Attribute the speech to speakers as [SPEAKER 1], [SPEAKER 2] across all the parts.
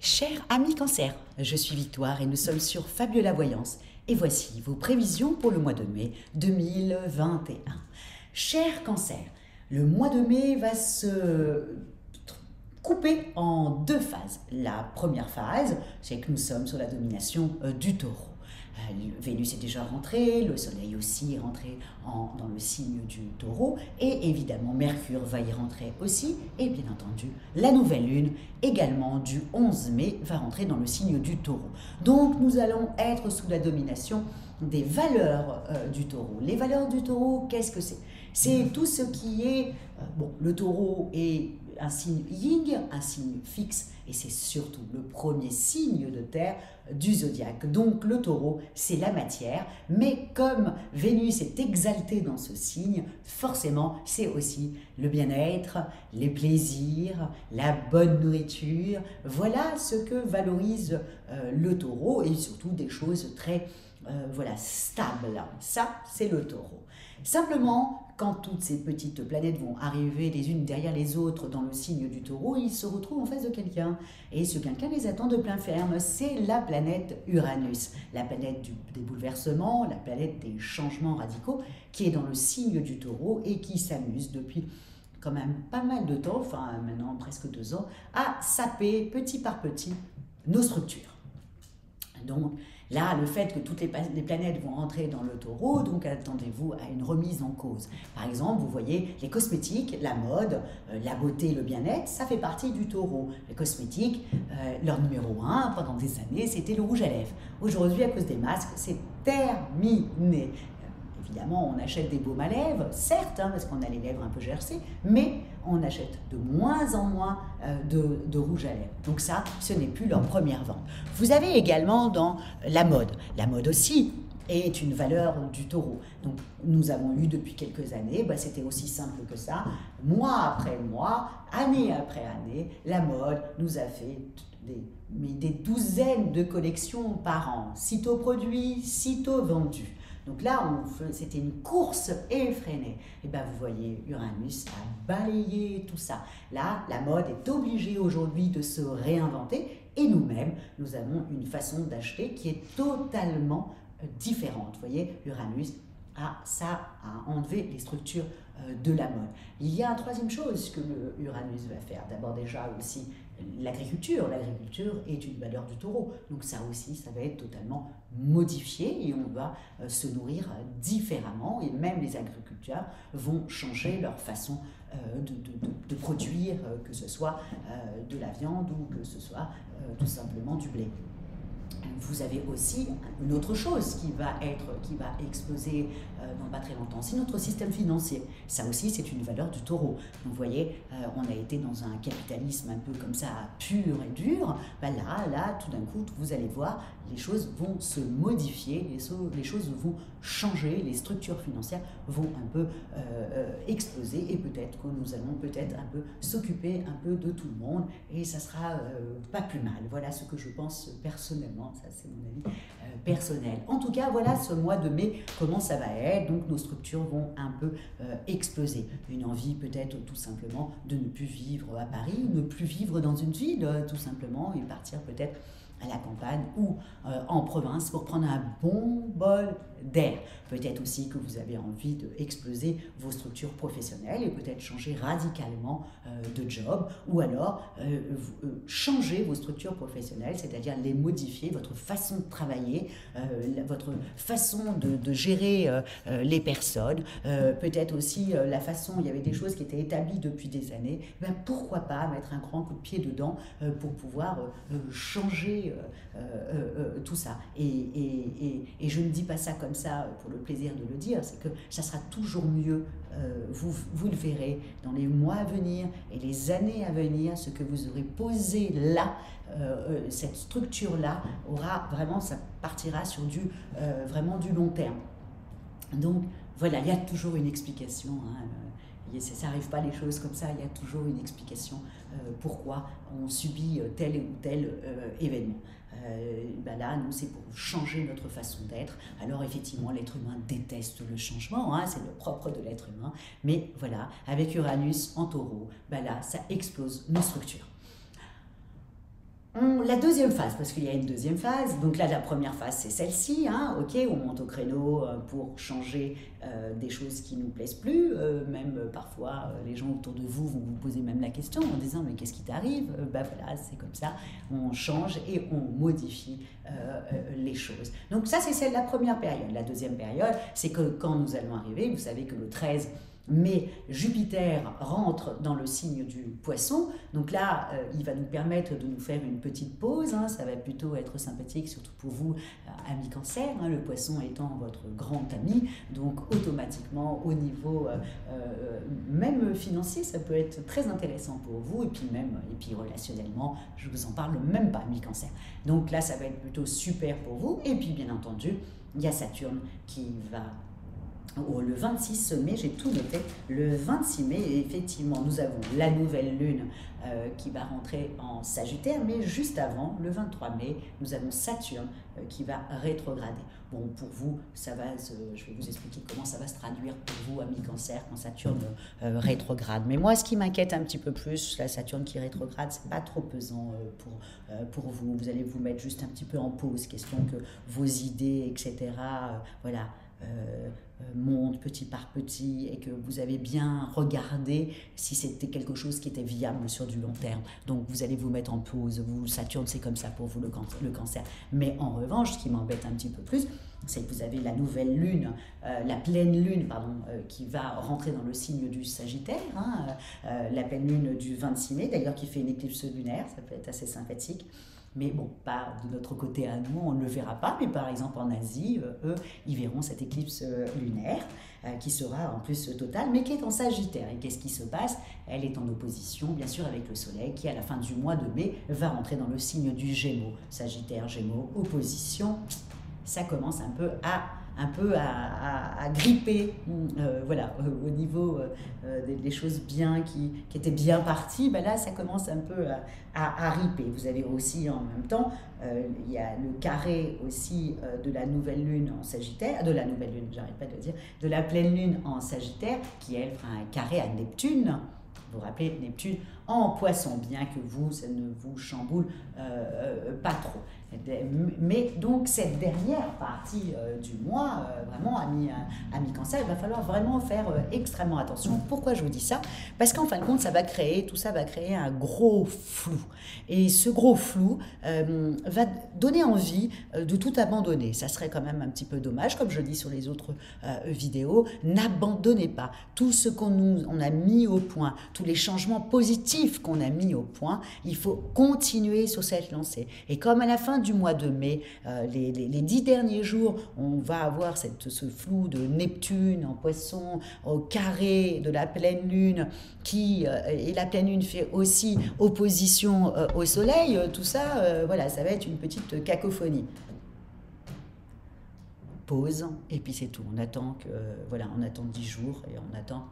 [SPEAKER 1] Chers amis Cancer, je suis Victoire et nous sommes sur Fabiola Voyance. Et voici vos prévisions pour le mois de mai 2021. Chers Cancer, le mois de mai va se couper en deux phases. La première phase, c'est que nous sommes sur la domination du Taureau. Vénus est déjà rentrée, le Soleil aussi est rentré dans le signe du Taureau, et évidemment Mercure va y rentrer aussi, et bien entendu la nouvelle lune également du 11 mai va rentrer dans le signe du Taureau. Donc nous allons être sous la domination des valeurs du Taureau. Les valeurs du Taureau, qu'est-ce que c'est? C'est tout ce qui est... le Taureau est un signe yin, un signe fixe, et c'est surtout le premier signe de terre du zodiaque. Donc le Taureau, c'est la matière, mais comme Vénus est exaltée dans ce signe, forcément, c'est aussi le bien-être, les plaisirs, la bonne nourriture. Voilà ce que valorise le Taureau, et surtout des choses très stables. Ça, c'est le Taureau. Simplement, quand toutes ces petites planètes vont arriver les unes derrière les autres dans le signe du Taureau, ils se retrouvent en face de quelqu'un. Et ce quelqu'un les attend de plein ferme. C'est la planète Uranus, la planète des bouleversements, la planète des changements radicaux, qui est dans le signe du Taureau et qui s'amuse depuis quand même pas mal de temps, enfin maintenant presque 2 ans, à saper petit par petit nos structures. Donc là, le fait que toutes les planètes vont entrer dans le Taureau, donc attendez-vous à une remise en cause. Par exemple, vous voyez, les cosmétiques, la mode, la beauté, le bien-être, ça fait partie du Taureau. Les cosmétiques, leur numéro 1 pendant des années, c'était le rouge à lèvres. Aujourd'hui, à cause des masques, c'est terminé. Évidemment, on achète des baumes à lèvres, certes, parce qu'on a les lèvres un peu gercées, mais on achète de moins en moins de rouge à lèvres. Donc ça, ce n'est plus leur première vente. Vous avez également dans la mode. La mode aussi est une valeur du Taureau. Donc nous avons eu depuis quelques années, c'était aussi simple que ça, mois après mois, année après année, la mode nous a fait des douzaines de collections par an, sitôt produits, sitôt vendus. Donc là, c'était une course effrénée. Et bien, vous voyez, Uranus a balayé tout ça. Là, la mode est obligée aujourd'hui de se réinventer et nous-mêmes, nous avons une façon d'acheter qui est totalement différente. Vous voyez, Uranus a enlevé les structures de la mode. Il y a une troisième chose que Uranus va faire. D'abord déjà aussi l'agriculture. L'agriculture est une valeur du Taureau. Donc ça aussi, ça va être totalement modifié et on va se nourrir différemment. Et même les agriculteurs vont changer leur façon de produire, que ce soit de la viande ou que ce soit tout simplement du blé. Vous avez aussi une autre chose qui va exploser dans pas très longtemps, c'est notre système financier. Ça aussi, c'est une valeur du Taureau. Donc, vous voyez, on a été dans un capitalisme un peu comme ça, pur et dur. Là, tout d'un coup, vous allez voir, les choses vont se modifier, les choses vont changer, les structures financières vont un peu exploser et peut-être que nous allons peut-être un peu s'occuper un peu de tout le monde et ça sera pas plus mal. Voilà ce que je pense personnellement. Ça, c'est mon avis personnel. En tout cas, voilà ce mois de mai, comment ça va être. Donc, nos structures vont un peu exploser. Une envie peut-être tout simplement de ne plus vivre à Paris, ne plus vivre dans une ville, tout simplement, et partir peut-être à la campagne ou en province pour prendre un bon bol d'air. Peut-être aussi que vous avez envie d'exploser vos structures professionnelles et peut-être changer radicalement de job ou alors changer vos structures professionnelles, c'est-à-dire les modifier, votre façon de travailler, votre façon de gérer les personnes, peut-être aussi la façon, il y avait des choses qui étaient établies depuis des années, pourquoi pas mettre un grand coup de pied dedans pour pouvoir changer tout ça. Et je ne dis pas ça comme ça pour le plaisir de le dire, c'est que ça sera toujours mieux, vous le verrez dans les mois à venir et les années à venir, ce que vous aurez posé là, cette structure-là aura vraiment, ça partira sur vraiment du long terme. Donc voilà, il y a toujours une explication, ça n'arrive pas les choses comme ça, il y a toujours une explication pourquoi on subit tel ou tel événement. Là, nous, c'est pour changer notre façon d'être. Alors, effectivement, l'être humain déteste le changement, c'est le propre de l'être humain. Mais voilà, avec Uranus en Taureau, là, ça explose nos structures. La deuxième phase, parce qu'il y a une deuxième phase, donc là la première phase c'est celle-ci, hein, ok, on monte au créneau pour changer des choses qui ne nous plaisent plus, même parfois les gens autour de vous vont vous poser même la question en disant mais qu'est-ce qui t'arrive, bah voilà c'est comme ça, on change et on modifie les choses. Donc ça c'est la première période. La deuxième période c'est que quand nous allons arriver, vous savez que le 13 mais Jupiter rentre dans le signe du Poisson, donc là, il va nous permettre de nous faire une petite pause, hein, ça va plutôt être sympathique, surtout pour vous, amis Cancer, hein, le Poisson étant votre grand ami, donc automatiquement au niveau même financier, ça peut être très intéressant pour vous, et puis relationnellement, je vous en parle même pas, amis Cancer. Donc là, ça va être plutôt super pour vous, et puis bien entendu, il y a Saturne qui va le 26 mai, j'ai tout noté, le 26 mai, effectivement, nous avons la nouvelle lune qui va rentrer en Sagittaire, mais juste avant, le 23 mai, nous avons Saturne qui va rétrograder. Bon, pour vous, je vais vous expliquer comment ça va se traduire pour vous, amis Cancer, quand Saturne rétrograde. Mais moi, ce qui m'inquiète un petit peu plus, la Saturne qui rétrograde, c'est pas trop pesant pour vous. Vous allez vous mettre juste un petit peu en pause, question que vos idées, etc., voilà, monte petit par petit et que vous avez bien regardé si c'était quelque chose qui était viable sur du long terme. Donc vous allez vous mettre en pause, Saturne c'est comme ça pour vous le Cancer. Mais en revanche, ce qui m'embête un petit peu plus, c'est que vous avez la nouvelle lune, la pleine lune, pardon, qui va rentrer dans le signe du Sagittaire, hein, la pleine lune du 26 mai, d'ailleurs qui fait une éclipse lunaire, ça peut être assez sympathique. Mais bon, pas de notre côté à nous, on ne le verra pas, mais par exemple en Asie, eux, ils verront cette éclipse lunaire qui sera en plus totale, mais qui est en Sagittaire. Et qu'est-ce qui se passe? Elle est en opposition, bien sûr, avec le Soleil, qui à la fin du mois de mai va rentrer dans le signe du Gémeaux. Sagittaire, Gémeaux, opposition, ça commence un peu à gripper, voilà, au niveau des choses bien qui étaient bien parties, ben là ça commence un peu à riper. Vous avez aussi en même temps, il y a le carré aussi de la nouvelle lune en Sagittaire, de la nouvelle lune, j'arrête pas de le dire, de la pleine lune en Sagittaire, qui elle fera un carré à Neptune. Vous vous rappelez, Neptune en Poisson, bien que vous, ça ne vous chamboule pas trop. Mais donc cette dernière partie du mois, vraiment, amis Cancer, il va falloir vraiment faire extrêmement attention. Pourquoi je vous dis ça? Parce qu'en fin de compte, tout ça va créer un gros flou. Et ce gros flou va donner envie de tout abandonner. Ça serait quand même un petit peu dommage, comme je dis sur les autres vidéos. N'abandonnez pas tout ce qu'on a mis au point, tous les changements positifs qu'on a mis au point. Il faut continuer sur cette lancée. Et comme à la fin du mois de mai, les 10 derniers jours, on va avoir ce flou de Neptune en Poisson au carré de la pleine lune et la pleine lune fait aussi opposition au soleil, tout ça, voilà, ça va être une petite cacophonie. Pause, et puis c'est tout. On attend 10 jours et on attend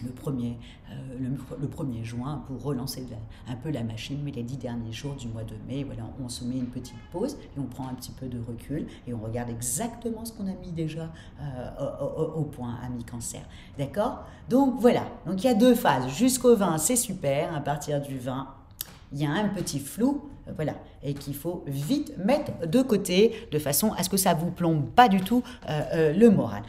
[SPEAKER 1] le 1er juin pour relancer un peu la machine, mais les 10 derniers jours du mois de mai, voilà, on se met une petite pause et on prend un petit peu de recul et on regarde exactement ce qu'on a mis déjà au point, amis Cancer. D'accord? Donc voilà, donc il y a 2 phases. Jusqu'au 20, c'est super. À partir du 20, il y a un petit flou, voilà, et qu'il faut vite mettre de côté de façon à ce que ça ne vous plombe pas du tout le moral.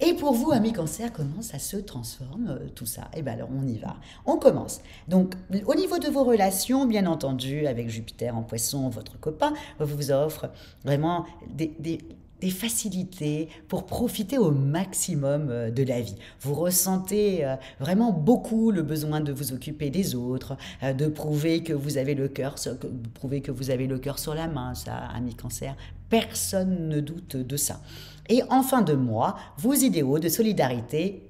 [SPEAKER 1] Et pour vous, amis Cancer, comment ça se transforme tout ça? Eh bien alors, on y va. On commence. Donc, au niveau de vos relations, bien entendu, avec Jupiter en Poisson, votre copain vous offre vraiment des facilités pour profiter au maximum de la vie. Vous ressentez vraiment beaucoup le besoin de vous occuper des autres, de prouver que vous avez le cœur sur la main, ça, amis Cancer. Personne ne doute de ça. Et en fin de mois, vos idéaux de solidarité,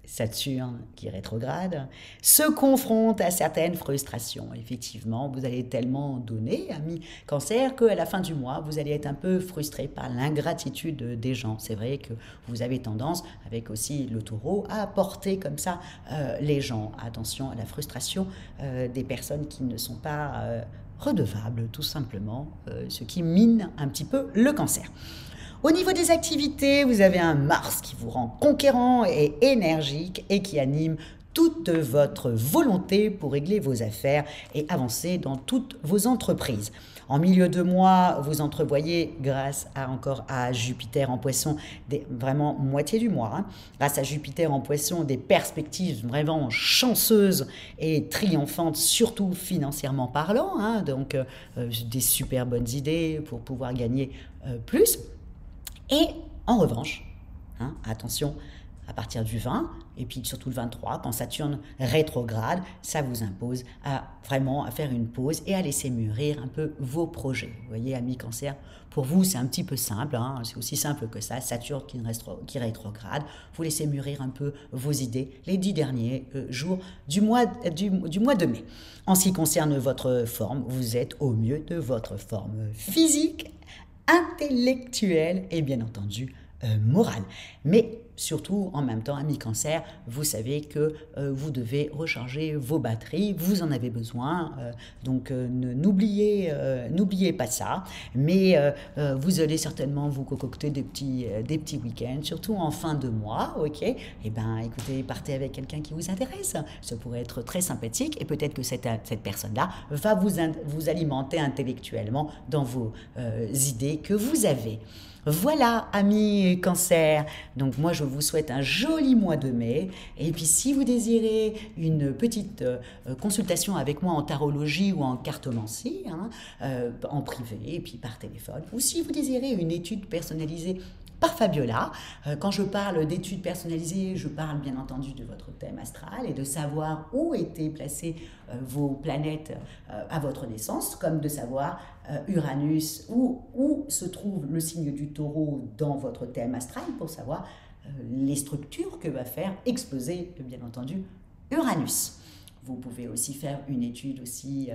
[SPEAKER 1] Saturne qui rétrograde, se confrontent à certaines frustrations. Effectivement, vous allez tellement donner, amis Cancer, qu'à la fin du mois, vous allez être un peu frustré par l'ingratitude des gens. C'est vrai que vous avez tendance, avec aussi le Taureau, à porter comme ça les gens. Attention à la frustration des personnes qui ne sont pas redevables, tout simplement, ce qui mine un petit peu le Cancer. Au niveau des activités, vous avez un Mars qui vous rend conquérant et énergique et qui anime toute votre volonté pour régler vos affaires et avancer dans toutes vos entreprises. En milieu de mois, vous entrevoyez, grâce à Jupiter en Poisson, vraiment moitié du mois, hein, grâce à Jupiter en Poisson, des perspectives vraiment chanceuses et triomphantes, surtout financièrement parlant, hein, donc des super bonnes idées pour pouvoir gagner plus. Et en revanche, hein, attention, à partir du 20, et puis surtout le 23, quand Saturne rétrograde, ça vous impose à faire une pause et à laisser mûrir un peu vos projets. Vous voyez, amis Cancer, pour vous, c'est un petit peu simple, hein, c'est aussi simple que ça, Saturne qui rétrograde, vous laissez mûrir un peu vos idées les 10 derniers jours du mois de mai. En ce qui concerne votre forme, vous êtes au mieux de votre forme physique, intellectuelle et bien entendu morale. Mais surtout, en même temps, amis Cancer, vous savez que vous devez recharger vos batteries, vous en avez besoin, donc n'oubliez pas ça, mais vous allez certainement vous concocter des petits week-ends, surtout en fin de mois, ok? Eh bien, écoutez, partez avec quelqu'un qui vous intéresse, ça pourrait être très sympathique, et peut-être que cette personne-là va vous alimenter intellectuellement dans vos idées que vous avez. Voilà, amis Cancer, donc moi je vous souhaite un joli mois de mai, et puis si vous désirez une petite consultation avec moi en tarologie ou en cartomancie, hein, en privé et puis par téléphone, ou si vous désirez une étude personnalisée par Fabiola. Quand je parle d'études personnalisées, je parle bien entendu de votre thème astral et de savoir où étaient placées vos planètes à votre naissance, comme de savoir Uranus, où se trouve le signe du Taureau dans votre thème astral, pour savoir les structures que va faire exploser, bien entendu, Uranus. Vous pouvez aussi faire une étude aussi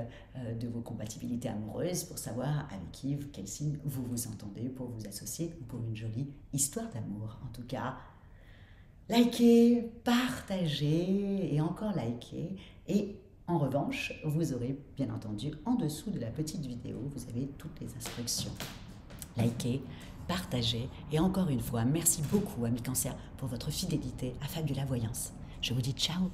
[SPEAKER 1] de vos compatibilités amoureuses pour savoir avec quel signe vous vous entendez pour vous associer pour une jolie histoire d'amour. En tout cas, likez, partagez et encore likez. Et en revanche, vous aurez bien entendu en dessous de la petite vidéo, vous avez toutes les instructions. Likez, partagez et encore une fois, merci beaucoup amis Cancer pour votre fidélité à Fabiola Voyance. Je vous dis ciao.